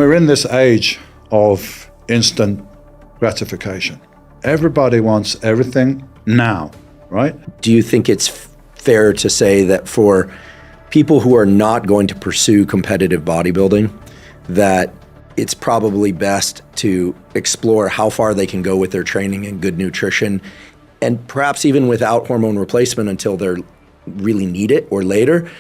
We're in this age of instant gratification. Everybody wants everything now, right? Do you think it's fair to say that for people who are not going to pursue competitive bodybuilding, that it's probably best to explore how far they can go with their training and good nutrition, and perhaps even without hormone replacement until they really need it or later?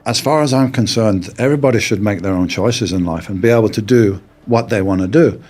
As far as I'm concerned, everybody should make their own choices in life and be able to do what they want to do.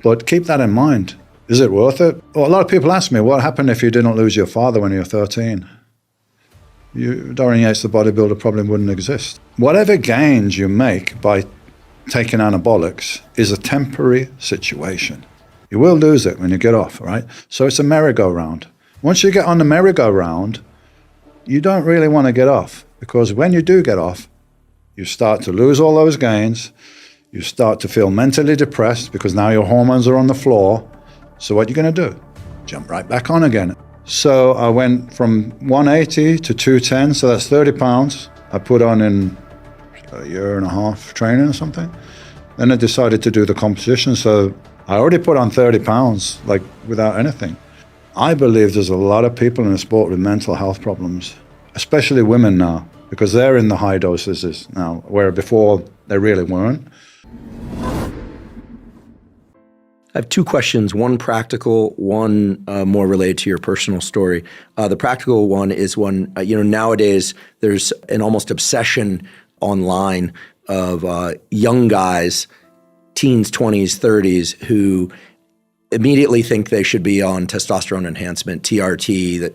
But keep that in mind. Is it worth it? Well, a lot of people ask me, what happened if you didn't lose your father when you were 13? Dorian Yates, the bodybuilder, probably wouldn't exist. Whatever gains you make by taking anabolics is a temporary situation. You will lose it when you get off, right? So it's a merry-go-round. Once you get on the merry-go-round, you don't really want to get off, because when you do get off, you start to lose all those gains. You start to feel mentally depressed because now your hormones are on the floor. So what are you going to do? Jump right back on again. So I went from 180 to 210, so that's 30 pounds. I put on in a year and a half training or something. Then I decided to do the competition, so I already put on 30 pounds, like without anything. I believe there's a lot of people in the sport with mental health problems, especially women now, because they're in the high doses now, where before they really weren't. I have two questions, one practical, one more related to your personal story. The practical one is one, nowadays there's an almost obsession online of young guys, teens, 20s, 30s, who immediately think they should be on testosterone enhancement, TRT, that,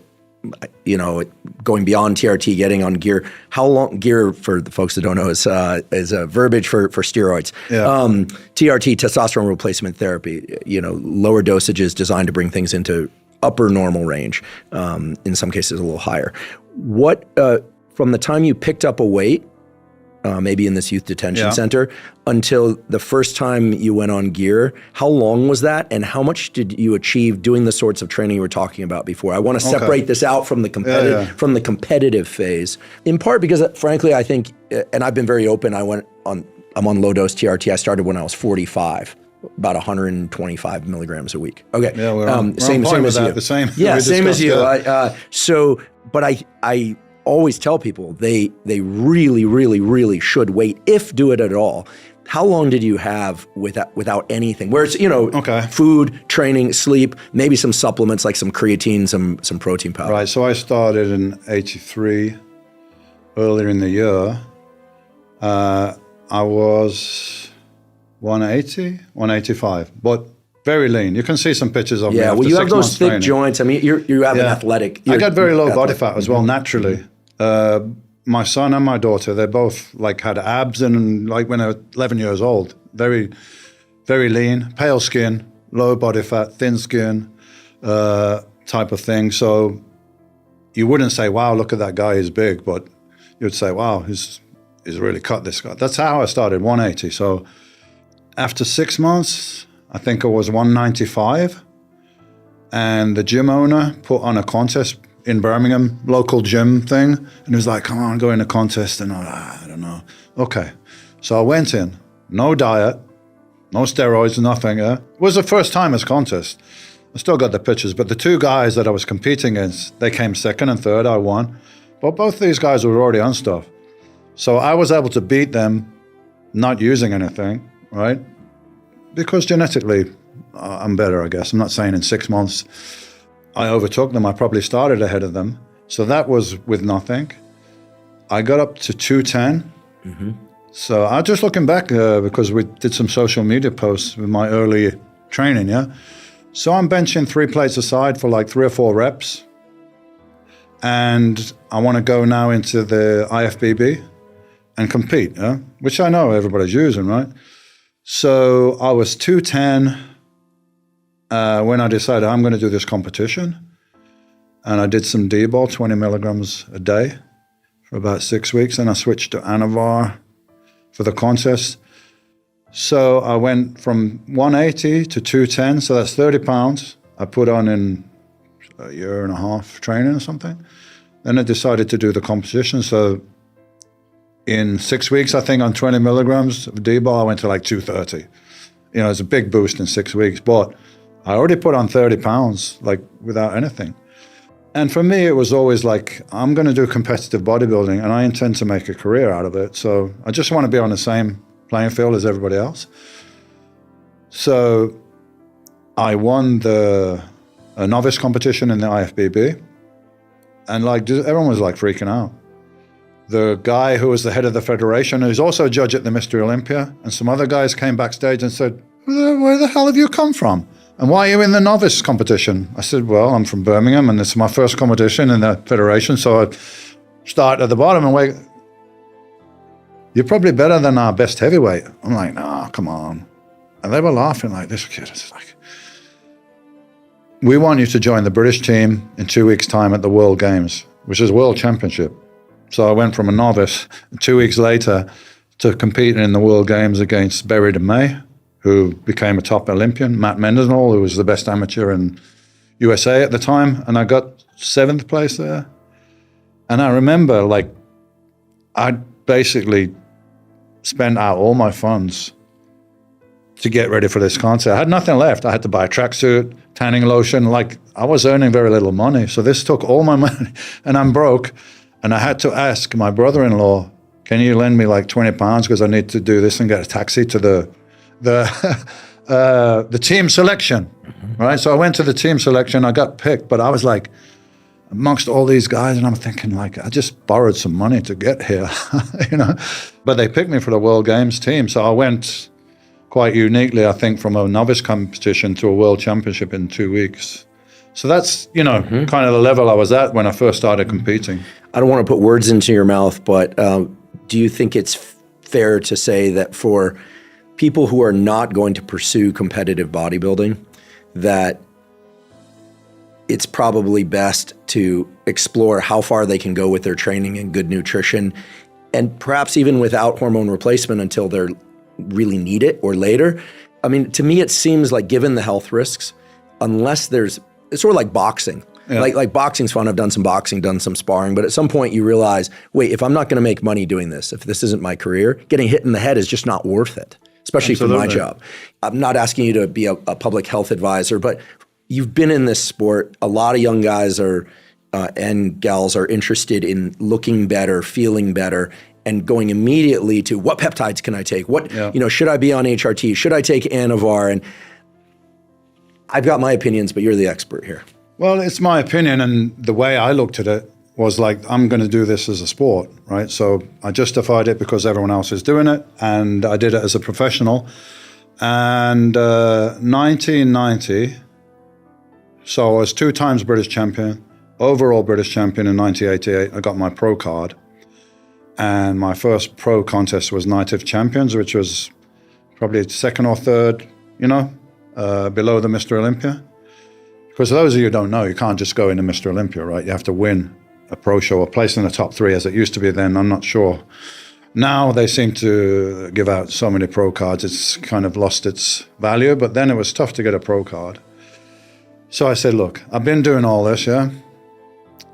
going beyond TRT, getting on gear. How long, gear, for the folks that don't know, is a verbiage for steroids. Yeah. TRT, Testosterone Replacement Therapy, lower dosages designed to bring things into upper normal range, in some cases a little higher. What, from the time you picked up a weight, maybe in this youth detention center, until the first time you went on gear, how long was that, and how much did you achieve doing the sorts of training you were talking about before? I want to separate this out from the competitive phase, in part because, frankly, I think, and I've been very open, I'm on low dose TRT. I started when I was 45. About 125 milligrams a week. Okay. Yeah, same as you. The same. Yeah, same as you. But I always tell people they really, really, really should wait, if do it at all. How long did you have without anything? Where it's, food, training, sleep, maybe some supplements like some creatine, some protein powder. Right, so I started in 83, earlier in the year. I was 180, 185, but very lean. You can see some pictures of me after 6 months. Yeah, well, you have those thick training. Joints. I mean, you have an athletic. I got very low body fat as well, naturally. My son and my daughter, they both had abs, and when they were 11 years old, very, very lean, pale skin, low body fat, thin skin, type of thing. So you wouldn't say, wow, look at that guy, he's big, but you'd say, wow, he's really cut, this guy. That's how I started, 180. So after 6 months, I think I was 195, and the gym owner put on a contest in Birmingham, local gym thing, and he was like, come on, go in a contest, and I don't know. Okay, so I went in, no diet, no steroids, nothing. It was the first time as contest. I still got the pictures, but the two guys that I was competing against, they came second and third, I won. But both these guys were already on stuff. So I was able to beat them not using anything, right? Because genetically, I'm better, I guess. I'm not saying in 6 months I overtook them. I probably started ahead of them. So that was with nothing. I got up to 210. Mm-hmm. So I'm just looking back because we did some social media posts with my early training, So I'm benching 3 plates aside for 3 or 4 reps. And I want to go now into the IFBB and compete, which I know everybody's using, right? So I was 210 when I decided I'm going to do this competition. And I did some D-ball, 20 milligrams a day for about 6 weeks. And I switched to Anavar for the contest. So I went from 180 to 210, so that's 30 pounds. I put on in a year and a half training or something. Then I decided to do the competition. So in 6 weeks, I think on 20 milligrams of D-bar, I went to like 230. You know, it's a big boost in 6 weeks, but I already put on 30 pounds, like without anything. And for me, it was always like, I'm going to do competitive bodybuilding and I intend to make a career out of it. So I just want to be on the same playing field as everybody else. So I won a novice competition in the IFBB. And like everyone was like freaking out. The guy who was the head of the federation, who's also a judge at the Mr. Olympia, and some other guys came backstage and said, where the hell have you come from? And why are you in the novice competition? I said, well, I'm from Birmingham and this is my first competition in the federation. So I start at the bottom and wait. You're probably better than our best heavyweight. I'm like, nah, come on. And they were laughing like, this kid is like, we want you to join the British team in 2 weeks' time at the World Games, which is World Championship. So I went from a novice 2 weeks later to competing in the World Games against Berry May, who became a top Olympian, Matt Mendenhall, who was the best amateur in USA at the time, and I got 7th place there. And I remember, like, I basically spent out all my funds to get ready for this contest. I had nothing left. I had to buy a tracksuit, tanning lotion. Like, I was earning very little money, so this took all my money, and I'm broke. And I had to ask my brother-in-law, can you lend me like 20 pounds because I need to do this and get a taxi to the team selection, right? So I went to the team selection, I got picked, but I was like amongst all these guys and I'm thinking like, I just borrowed some money to get here, you know? But they picked me for the World Games team. So I went quite uniquely, I think, from a novice competition to a world championship in 2 weeks. So that's, you know, kind of the level I was at when I first started competing. I don't want to put words into your mouth, but do you think it's fair to say that for people who are not going to pursue competitive bodybuilding, that it's probably best to explore how far they can go with their training and good nutrition, and perhaps even without hormone replacement until they really need it or later? I mean, to me, it seems like, given the health risks, unless there's, it's sort of like boxing. Yeah. Like boxing's fun. I've done some boxing, done some sparring, but at some point you realize, wait, if I'm not going to make money doing this, if this isn't my career, getting hit in the head is just not worth it, especially for my job. I'm not asking you to be a public health advisor, but you've been in this sport. A lot of young guys are and gals are interested in looking better, feeling better, and going immediately to what peptides can I take? What, you know, should I be on HRT? Should I take Anavar? And I've got my opinions, but you're the expert here. Well, it's my opinion, and the way I looked at it was like, I'm going to do this as a sport, right? So I justified it because everyone else is doing it, and I did it as a professional. And 1990, so I was 2 times British champion, overall British champion in 1988. I got my pro card, and my first pro contest was Night of Champions, which was probably 2nd or 3rd, you know, below the Mr. Olympia. Because those of you who don't know, you can't just go into Mr. Olympia, right? You have to win a pro show or place in the top 3 as it used to be then. I'm not sure. Now they seem to give out so many pro cards, it's kind of lost its value, but then it was tough to get a pro card. So I said, look, I've been doing all this, yeah?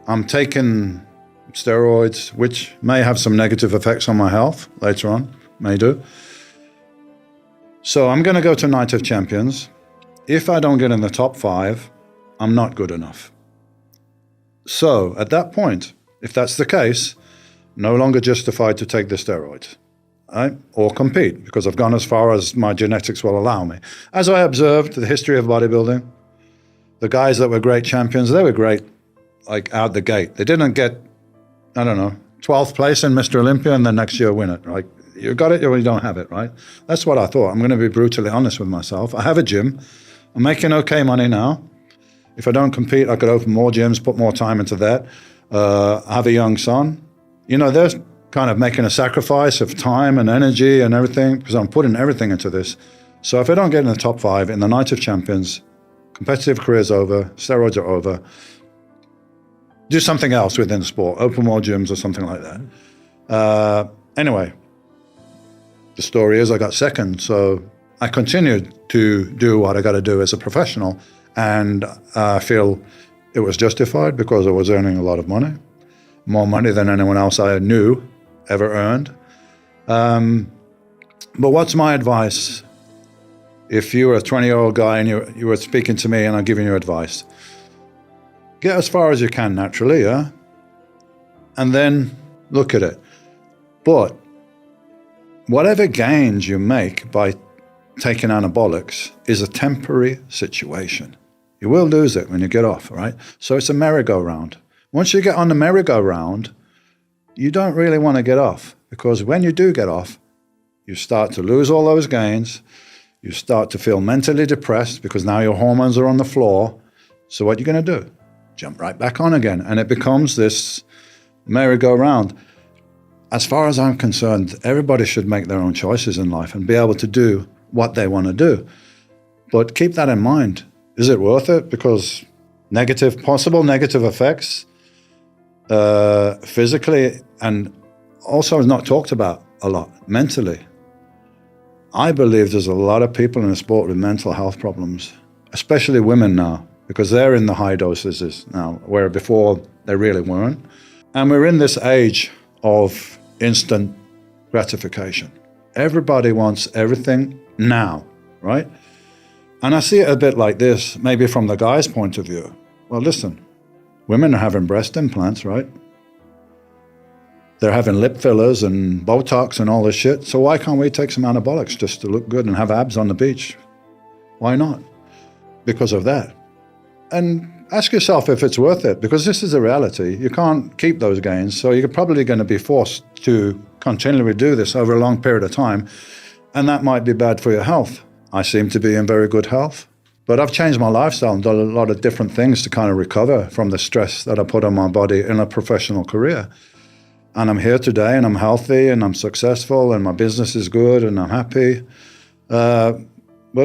I'm taking steroids, which may have some negative effects on my health later on, may do. So I'm going to go to Night of Champions. If I don't get in the top 5, I'm not good enough. So at that point, if that's the case, no longer justified to take the steroids, right? Or compete, because I've gone as far as my genetics will allow me. As I observed the history of bodybuilding, the guys that were great champions, they were great like out the gate. They didn't get, I don't know, 12th place in Mr. Olympia and then next year win it, right? You got it or you don't have it, right? That's what I thought. I'm going to be brutally honest with myself. I have a gym. I'm making okay money now. If I don't compete, I could open more gyms, put more time into that. I have a young son. You know, they're kind of making a sacrifice of time and energy and everything because I'm putting everything into this. So if I don't get in the top 5 in the Night of Champions, competitive career's over, steroids are over, do something else within the sport, open more gyms or something like that. Anyway, the story is I got second, so I continued to do what I got to do as a professional, and I feel it was justified because I was earning a lot of money, more money than anyone else I knew ever earned. But what's my advice? If you were a 20-year-old guy and you were speaking to me and I'm giving you advice, get as far as you can naturally, yeah? And then look at it. But whatever gains you make by taking anabolics is a temporary situation. You will lose it when you get off, right? So it's a merry-go-round. Once you get on the merry-go-round, you don't really want to get off, because when you do get off, you start to lose all those gains. You start to feel mentally depressed because now your hormones are on the floor. So what are you going to do? Jump right back on again. And it becomes this merry-go-round. As far as I'm concerned, everybody should make their own choices in life and be able to do what they want to do. But keep that in mind. Is it worth it? Because possible negative effects physically, and also is not talked about a lot mentally. I believe there's a lot of people in the sport with mental health problems, especially women now, because they're in the high dosages now, where before they really weren't. And we're in this age of instant gratification. Everybody wants everything now, right? And I see it a bit like this, maybe from the guy's point of view. Well, listen, women are having breast implants, right? They're having lip fillers and Botox and all this shit. So why can't we take some anabolics just to look good and have abs on the beach? Why not? Because of that. And ask yourself if it's worth it, because this is a reality. You can't keep those gains, so you're probably going to be forced to continually do this over a long period of time, and that might be bad for your health. I seem to be in very good health, but I've changed my lifestyle and done a lot of different things to kind of recover from the stress that I put on my body in a professional career. And I'm here today, and I'm healthy, and I'm successful, and my business is good, and I'm happy. But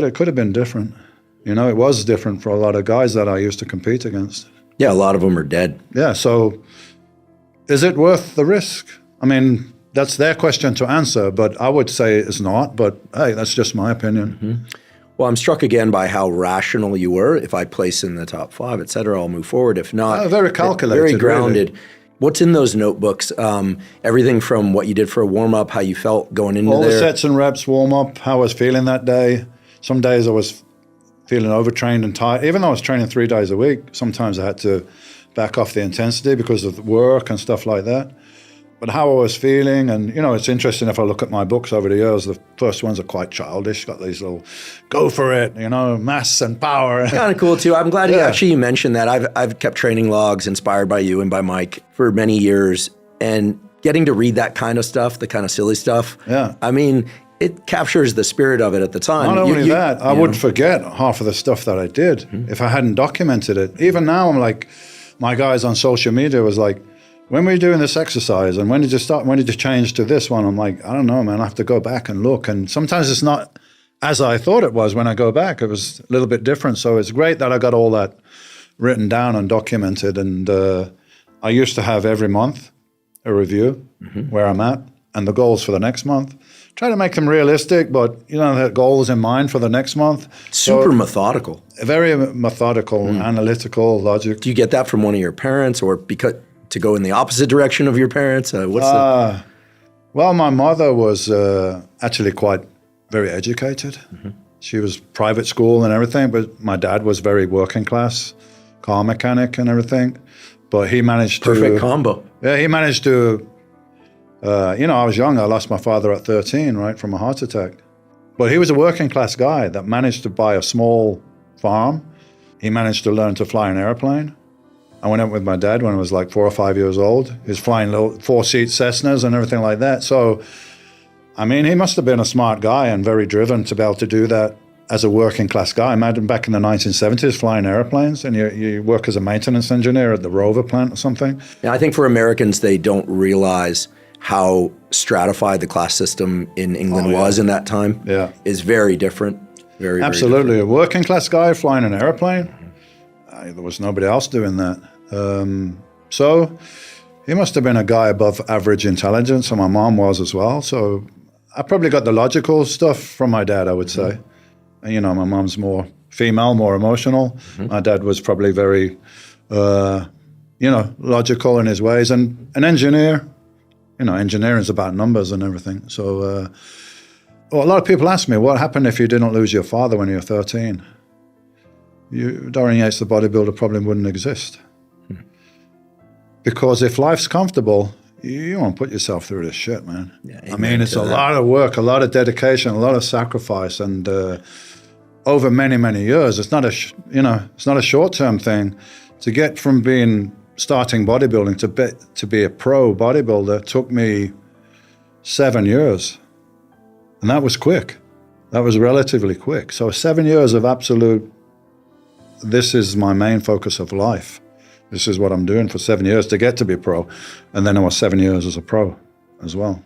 it could have been different. You know, it was different for a lot of guys that I used to compete against. Yeah, a lot of them are dead. Yeah, so is it worth the risk? I mean, that's their question to answer, but I would say it's not. But hey, that's just my opinion. Mm-hmm. Well, I'm struck again by how rational you were. If I place in the top 5, et cetera, I'll move forward. If not, very calculated, very grounded. Really. What's in those notebooks? Everything from what you did for a warm-up, how you felt going into all there. The sets and reps, warm-up, how I was feeling that day. Some days I was feeling overtrained and tired. Even though I was training 3 days a week, sometimes I had to back off the intensity because of work and stuff like that. But how I was feeling, and, you know, it's interesting if I look at my books over the years, the first ones are quite childish, got these little, go for it, you know, mass and power. Kind of cool, too. I'm glad you mentioned that. I've kept training logs inspired by you and by Mike for many years, and getting to read that kind of stuff, the kind of silly stuff, I mean, it captures the spirit of it at the time. Not only that, I would forget half of the stuff that I did if I hadn't documented it. Even now, I'm like, my guys on social media was like, when were you doing this exercise? And when did you start? When did you change to this one? I'm like, I don't know, man. I have to go back and look. And sometimes it's not as I thought it was when I go back. It was a little bit different. So it's great that I got all that written down and documented. And I used to have every month a review where I'm at and the goals for the next month. Try to make them realistic, but, you know, the goals in mind for the next month. Super methodical. Very methodical, analytical, logic. Do you get that from one of your parents, or because to go in the opposite direction of your parents? Well, my mother was actually quite very educated. She was private school and everything, but my dad was very working class, car mechanic and everything. But he managed to... Perfect combo. Yeah, he managed to... you know, I was young. I lost my father at 13, right, from a heart attack. But he was a working class guy that managed to buy a small farm. He managed to learn to fly an airplane. I went up with my dad when I was like 4 or 5 years old. He was flying little 4-seat Cessnas and everything like that. So, I mean, he must have been a smart guy and very driven to be able to do that as a working class guy. Imagine back in the 1970s flying airplanes, and you work as a maintenance engineer at the Rover plant or something. Yeah, I think for Americans, they don't realize how stratified the class system in England was in that time. Yeah. Is very different. Very Absolutely. Very different. A working class guy flying an airplane, there was nobody else doing that. So he must have been a guy above average intelligence, and my mom was as well. So I probably got the logical stuff from my dad, I would say. And, you know, my mom's more female, more emotional. My dad was probably very, you know, logical in his ways, and an engineer. engineering's about numbers and everything. So, a lot of people ask me, what happened if you didn't lose your father when you were 13? Dorian Yates, the bodybuilder, probably wouldn't exist. Because if life's comfortable, you won't put yourself through this shit, man. Yeah, I mean, it's a lot of work, a lot of dedication, a lot of sacrifice, and over many, many years. It's not it's not a short-term thing. To get from starting bodybuilding to be a pro bodybuilder took me 7 years, and that was quick. That was relatively quick. So 7 years of absolute. This is my main focus of life. This is what I'm doing for 7 years to get to be pro. And then I was 7 years as a pro as well.